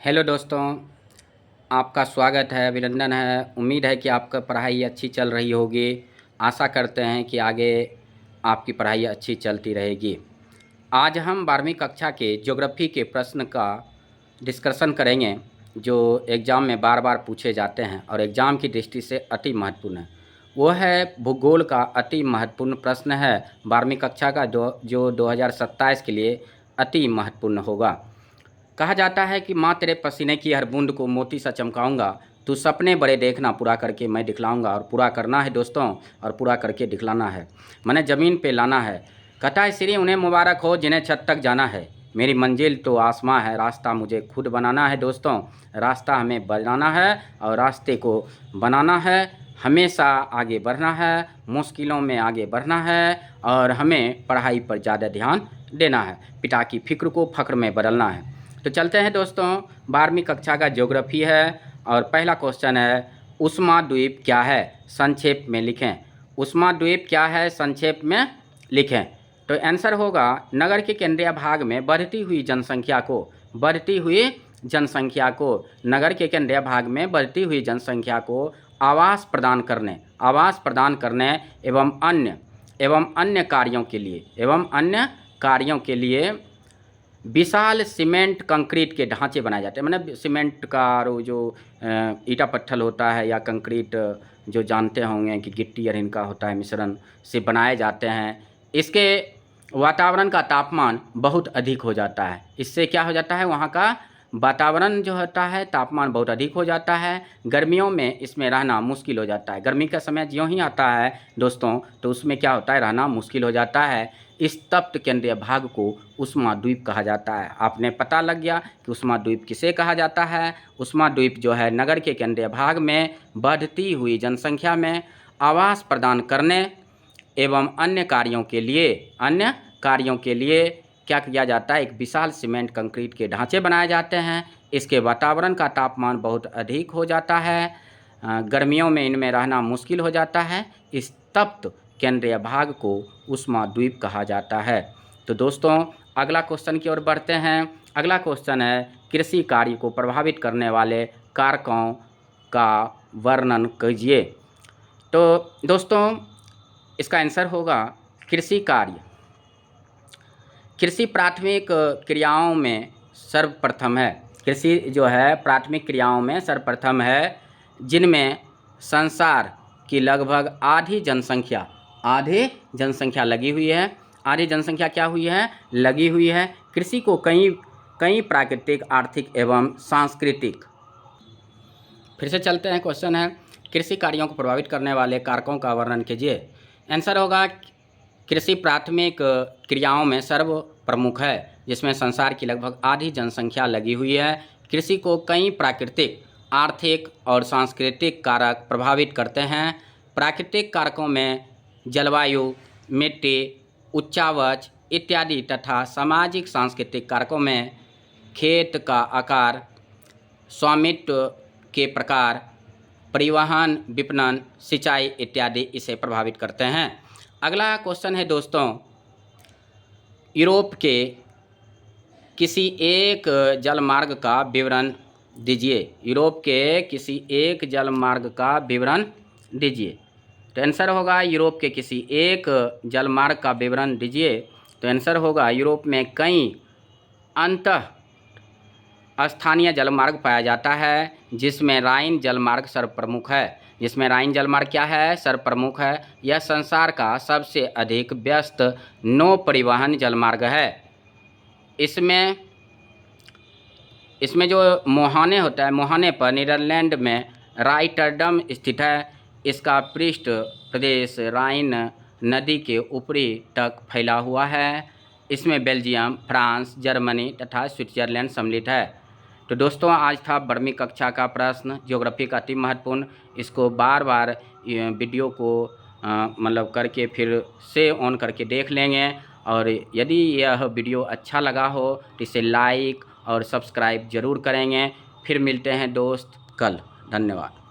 Hello दोस्तों, आपका स्वागत है, अभिनंदन है। उम्मीद है कि आपका पढ़ाई अच्छी चल रही होगी। आशा करते हैं कि आगे आपकी पढ़ाई अच्छी चलती रहेगी। आज हम 12वीं कक्षा के ज्योग्राफी के प्रश्न का डिस्कशन करेंगे, जो एग्ज़ाम में बार बार पूछे जाते हैं और एग्ज़ाम की दृष्टि से अति महत्वपूर्ण है। वो है भूगोल का अति महत्वपूर्ण प्रश्न है 12वीं कक्षा का, जो 2027 के लिए अति महत्वपूर्ण होगा। कहा जाता है कि माँ तेरे पसीने की हर बूंद को मोती सा चमकाऊंगा, तू सपने बड़े देखना, पूरा करके मैं दिखलाऊंगा। और पूरा करना है दोस्तों, और पूरा करके दिखलाना है, मैंने ज़मीन पे लाना है। कहता है श्री उन्हें मुबारक हो जिन्हें छत तक जाना है, मेरी मंजिल तो आसमां है, रास्ता मुझे खुद बनाना है। दोस्तों, रास्ता हमें बनाना है और रास्ते को बनाना है। हमेशा आगे बढ़ना है, मुश्किलों में आगे बढ़ना है और हमें पढ़ाई पर ज़्यादा ध्यान देना है। पिता की फिक्र को फ़ख्र में बदलना है। तो चलते हैं दोस्तों, 12वीं कक्षा का ज्योग्राफी है और पहला क्वेश्चन है, उष्मा द्वीप क्या है, संक्षेप में लिखें। उष्मा द्वीप क्या है, संक्षेप में लिखें। तो आंसर होगा, नगर के केंद्रीय भाग में बढ़ती हुई जनसंख्या को नगर के केंद्रीय भाग में बढ़ती हुई जनसंख्या को आवास प्रदान करने एवं अन्य कार्यों के लिए विशाल सीमेंट कंक्रीट के ढांचे बनाए जाते हैं। मतलब सीमेंट का और जो ईटा पत्थर होता है या कंक्रीट, जो जानते होंगे कि गिट्टी और इनका होता है मिश्रण से बनाए जाते हैं। इसके वातावरण का तापमान बहुत अधिक हो जाता है। इससे क्या हो जाता है, वहाँ का वातावरण जो होता है तापमान बहुत अधिक हो जाता है। गर्मियों में इसमें रहना मुश्किल हो जाता है। गर्मी का समय ज्यों ही आता है दोस्तों, तो उसमें क्या होता है, रहना मुश्किल हो जाता है। इस तप्त केंद्रीय भाग को उष्मा द्वीप कहा जाता है। आपने पता लग गया कि उष्मा द्वीप किसे कहा जाता है। उष्मा द्वीप जो है नगर के केंद्रीय भाग में बढ़ती हुई जनसंख्या में आवास प्रदान करने एवं अन्य कार्यों के लिए क्या किया जाता है, एक विशाल सीमेंट कंक्रीट के ढांचे बनाए जाते हैं। इसके वातावरण का तापमान बहुत अधिक हो जाता है। गर्मियों में इनमें रहना मुश्किल हो जाता है। इस तप्त केंद्रीय भाग को उष्मा द्वीप कहा जाता है। तो दोस्तों, अगला क्वेश्चन की ओर बढ़ते हैं। अगला क्वेश्चन है, कृषि कार्य को प्रभावित करने वाले कारकों का वर्णन कीजिए। तो दोस्तों, इसका आंसर होगा कृषि कार्य। कृषि प्राथमिक क्रियाओं में सर्वप्रथम है। कृषि जो है प्राथमिक क्रियाओं में सर्वप्रथम है, जिनमें संसार की लगभग आधी जनसंख्या लगी हुई है। आधी जनसंख्या क्या हुई है, लगी हुई है। कृषि को कई प्राकृतिक, आर्थिक एवं सांस्कृतिक। फिर से चलते हैं, क्वेश्चन है, कृषि कार्यों को प्रभावित करने वाले कारकों का वर्णन कीजिए। आंसर होगा, कृषि प्राथमिक क्रियाओं में सर्व प्रमुख है, जिसमें संसार की लगभग आधी जनसंख्या लगी हुई है। कृषि को कई प्राकृतिक, आर्थिक और सांस्कृतिक कारक प्रभावित करते हैं। प्राकृतिक कारकों में जलवायु, मिट्टी, उच्चावच इत्यादि तथा सामाजिक सांस्कृतिक कारकों में खेत का आकार, स्वामित्व के प्रकार, परिवहन, विपणन, सिंचाई इत्यादि इसे प्रभावित करते हैं। अगला क्वेश्चन है दोस्तों, यूरोप के किसी एक जलमार्ग का विवरण दीजिए। यूरोप के किसी एक जलमार्ग का विवरण दीजिए। तो आंसर होगा, यूरोप के किसी एक जलमार्ग का विवरण दीजिए। तो आंसर होगा, यूरोप में कई अंतः स्थानीय जलमार्ग पाया जाता है, जिसमें राइन जलमार्ग सर्वप्रमुख है। जिसमें राइन जलमार्ग क्या है, सर्वप्रमुख है। यह संसार का सबसे अधिक व्यस्त नौ परिवहन जलमार्ग है। इसमें जो मोहाने होता है, मोहाने पर नीदरलैंड में राइटरडम स्थित है। इसका पृष्ठ प्रदेश राइन नदी के ऊपरी तक फैला हुआ है। इसमें बेल्जियम, फ्रांस, जर्मनी तथा स्विट्जरलैंड सम्मिलित है। तो दोस्तों, आज था 12वीं कक्षा का प्रश्न, ज्योग्राफी का अति महत्वपूर्ण। इसको बार बार वीडियो को मतलब करके फिर से ऑन करके देख लेंगे। और यदि यह वीडियो अच्छा लगा हो तो इसे लाइक और सब्सक्राइब ज़रूर करेंगे। फिर मिलते हैं दोस्त कल। धन्यवाद।